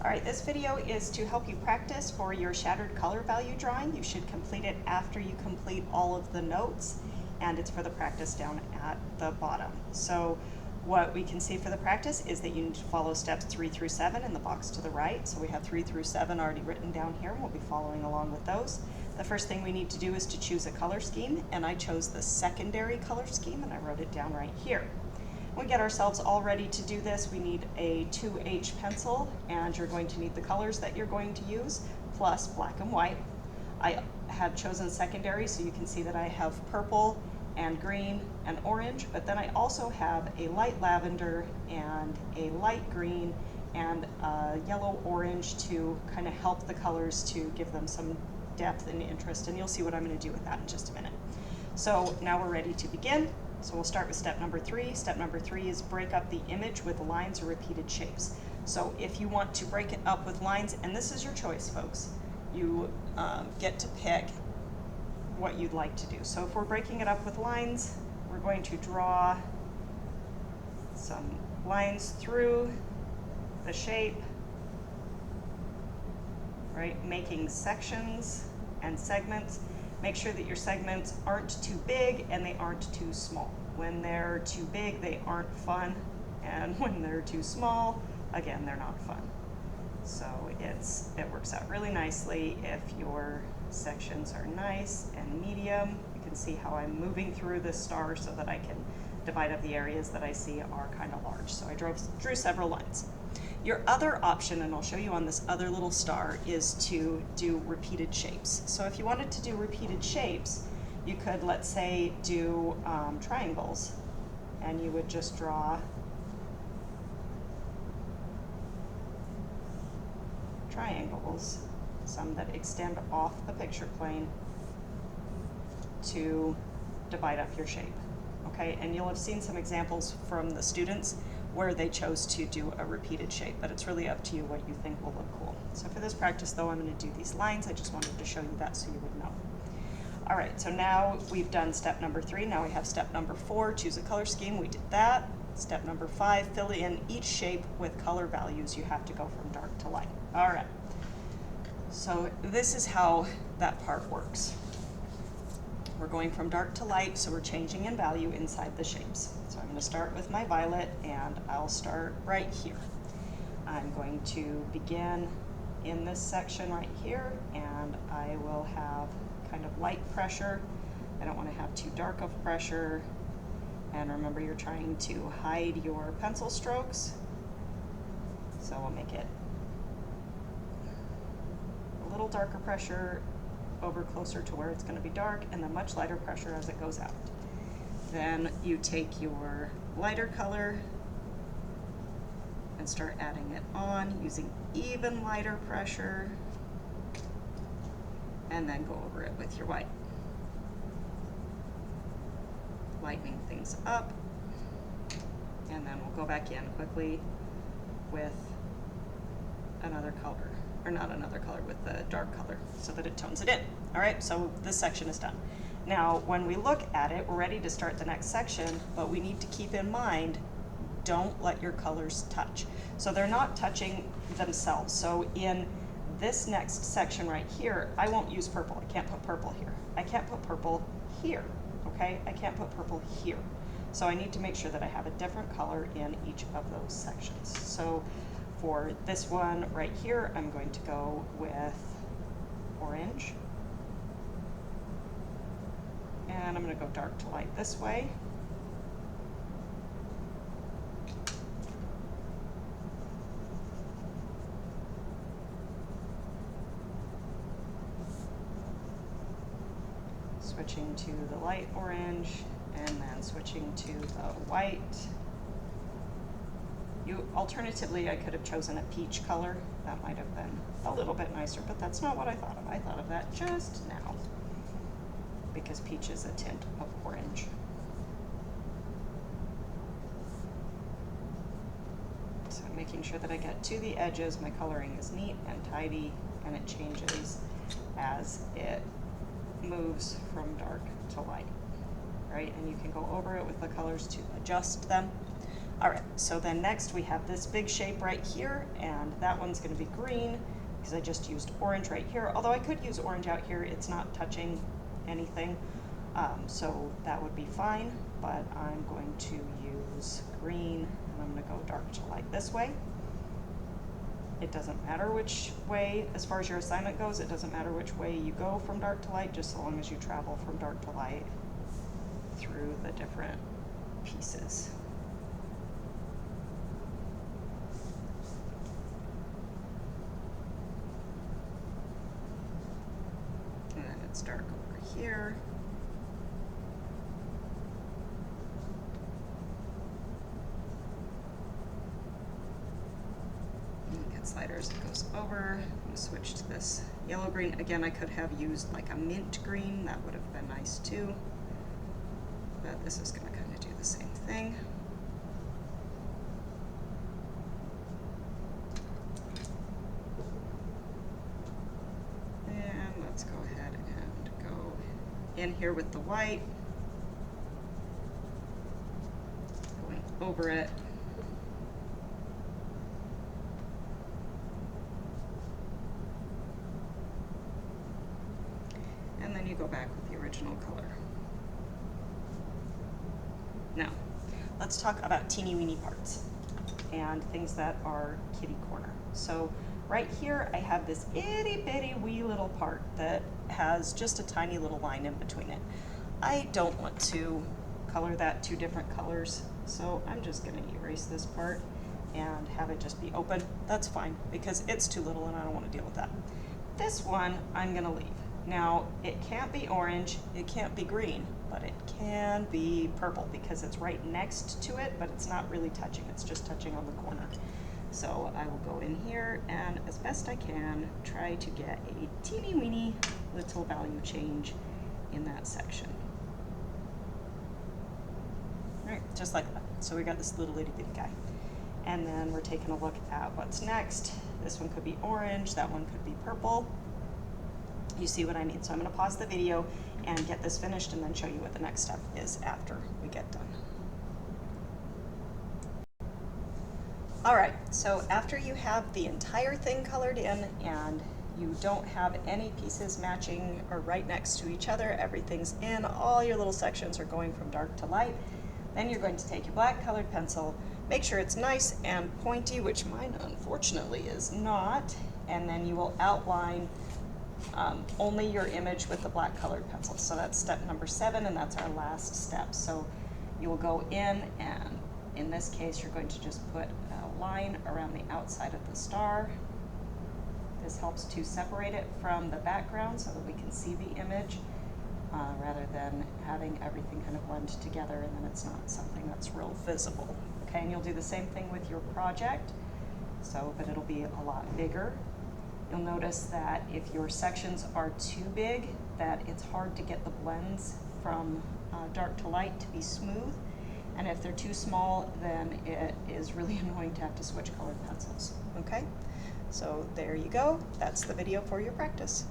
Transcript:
All right, this video is to help you practice for your shattered color value drawing. You should complete it after you complete all of the notes, and it's for the practice down at the bottom. So what we can see for the practice is that you need to follow steps 3 through 7 in the box to the right. So we have 3 through 7 already written down here, and we'll be following along with those. The first thing we need to do is to choose a color scheme, and I chose the secondary color scheme, and I wrote it down right here. When we get ourselves all ready to do this, we need a 2H pencil, and you're going to need the colors that you're going to use, plus black and white. I have chosen secondary, so you can see that I have purple and green and orange, but then I also have a light lavender and a light green and a yellow orange to kind of help the colors to give them some depth and interest, and you'll see what I'm going to do with that in just a minute. So now we're ready to begin. So we'll start with step number 3. Step number 3 is break up the image with lines or repeated shapes. So if you want to break it up with lines, and this is your choice, folks, you get to pick what you'd like to do. So if we're breaking it up with lines, we're going to draw some lines through the shape, right? Making sections and segments. Make sure that your segments aren't too big and they aren't too small. When they're too big, they aren't fun, and when they're too small, again, they're not fun. So it works out really nicely if your sections are nice and medium. You can see how I'm moving through this star so that I can divide up the areas that I see are kind of large. So I drew several lines. Your other option, and I'll show you on this other little star, is to do repeated shapes. So if you wanted to do repeated shapes, you could, let's say, do triangles, and you would just draw triangles, some that extend off the picture plane to divide up your shape. Okay, and you'll have seen some examples from the students where they chose to do a repeated shape, but it's really up to you what you think will look cool. So for this practice though, I'm going to do these lines. I just wanted to show you that so you would know. All right, so now we've done step number 3. Now we have step number 4, choose a color scheme. We did that. Step number 5, fill in each shape with color values. You have to go from dark to light. All right, so this is how that part works. We're going from dark to light, so we're changing in value inside the shapes. So I'm going to start with my violet, and I'll start right here. I'm going to begin in this section right here, and I will have kind of light pressure. I don't want to have too dark of pressure. And remember, you're trying to hide your pencil strokes. So we'll make it a little darker pressure over closer to where it's going to be dark, and then much lighter pressure as it goes out. Then you take your lighter color and start adding it on using even lighter pressure, and then go over it with your white. Lightening things up, and then we'll go back in quickly with another color. Or not another color, with the dark color, so that it tones it in. All right, so this section is done. Now, when we look at it, we're ready to start the next section, but we need to keep in mind, don't let your colors touch. So they're not touching themselves. So in this next section right here, I won't use purple. I can't put purple here. I can't put purple here, okay? I can't put purple here. So I need to make sure that I have a different color in each of those sections. So for this one right here, I'm going to go with orange. And I'm going to go dark to light this way. Switching to the light orange, and then switching to the white. Alternatively, I could have chosen a peach color. That might have been a little bit nicer, but that's not what I thought of. I thought of that just now, because peach is a tint of orange. So I'm making sure that I get to the edges. My coloring is neat and tidy, and it changes as it moves from dark to light, right? And you can go over it with the colors to adjust them. All right, so then next we have this big shape right here, and that one's gonna be green because I just used orange right here. Although I could use orange out here, it's not touching anything, so that would be fine, but I'm going to use green, and I'm gonna go dark to light this way. It doesn't matter which way, as far as your assignment goes, it doesn't matter which way you go from dark to light, just so long as you travel from dark to light through the different pieces. And then it's dark over here. Sliders, it goes over. I'm going to switch to this yellow green. Again, I could have used like a mint green, that would have been nice too. But this is going to kind of do the same thing. And let's go ahead and go in here with the white, going over it. And then you go back with the original color. Now, let's talk about teeny weeny parts and things that are kitty corner. So right here, I have this itty bitty wee little part that has just a tiny little line in between it. I don't want to color that two different colors, so I'm just gonna erase this part and have it just be open. That's fine, because it's too little and I don't want to deal with that. This one, I'm gonna leave. Now, it can't be orange, it can't be green, but it can be purple because it's right next to it, but it's not really touching, it's just touching on the corner. So I will go in here and, as best I can, try to get a teeny weeny little value change in that section. All right, just like that. So we got this little itty bitty guy. And then we're taking a look at what's next. This one could be orange, that one could be purple. You see what I mean? So I'm going to pause the video and get this finished and then show you what the next step is after we get done. All right, so after you have the entire thing colored in and you don't have any pieces matching or right next to each other, everything's in, all your little sections are going from dark to light, then you're going to take your black colored pencil, make sure it's nice and pointy, which mine unfortunately is not, and then you will outline only your image with the black colored pencil. So that's step number 7, and that's our last step. So you will go in, and in this case you're going to just put a line around the outside of the star. This helps to separate it from the background so that we can see the image rather than having everything kind of blend together and then it's not something that's real visible. Okay, and you'll do the same thing with your project, but it'll be a lot bigger. You'll notice that if your sections are too big, that it's hard to get the blends from dark to light to be smooth. And if they're too small, then it is really annoying to have to switch colored pencils. Okay, so there you go. That's the video for your practice.